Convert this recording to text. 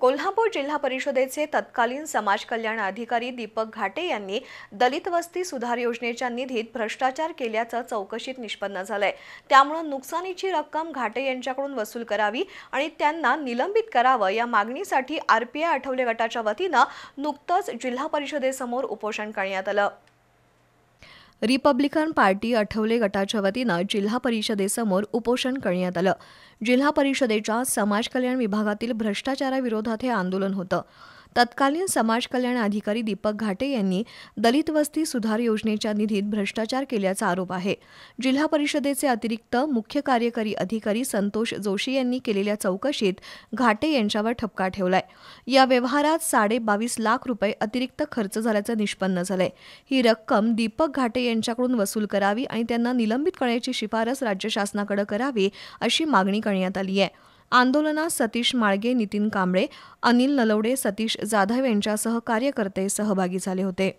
कोल्हापूर जिल्हा परिषदेचे तत्कालीन समाज कल्याण अधिकारी दीपक घाटे यांनी दलित वस्ती सुधार योजनेच्या निधीत भ्रष्टाचार केल्याचं चौकशीत निष्पन्न झालंय। त्यामुळे नुकसानीची रक्कम घाटे यांच्याकडून वसूल करावी आणि त्यांना निलंबित करावं या मागणीसाठी आरपीआय आठवले गटाच्या वतीनं नुकतंच जिल्हा परिषदेसमोर उपोषण करण्यात आलं। रिपब्लिकन पार्टी आठवले गटाच्या वतीनं जिल्हा परिषदेसमोर उपोषण करण्यात आलं। जिल्हा परिषदेच्या समाज कल्याण विभागातील भ्रष्टाचाराविरोधात हे आंदोलन होतं। तत्कालीन समाज कल्याण अधिकारी दीपक घाटे यांनी दलित वस्ती सुधार योजनेच्या निधीत भ्रष्टाचार केल्याचा आरोप आहे। जिल्हा परिषदेचे अतिरिक्त मुख्य कार्यकारी अधिकारी संतोष जोशी यांनी केलेल्या चौकशीत घाटे यांच्यावर ठपका ठेवलाय। या व्यवहारात 22.5 लाख रुपये अतिरिक्त खर्च झाल्याचं निष्पन्न झालंय। ही रक्कम दीपक घाटे यांच्याकडून वसूल करावी आणि त्यांना निलंबित करण्याची शिफारस राज्य शासनाकडे करावी अशी मागणी करण्यात आली आहे। आंदोलनात सतीश माळगे, नितीन कांबळे, अनिल नलवडे, सतीश जाधव यांच्यासह कार्यकर्ते सहभागी झाले होते।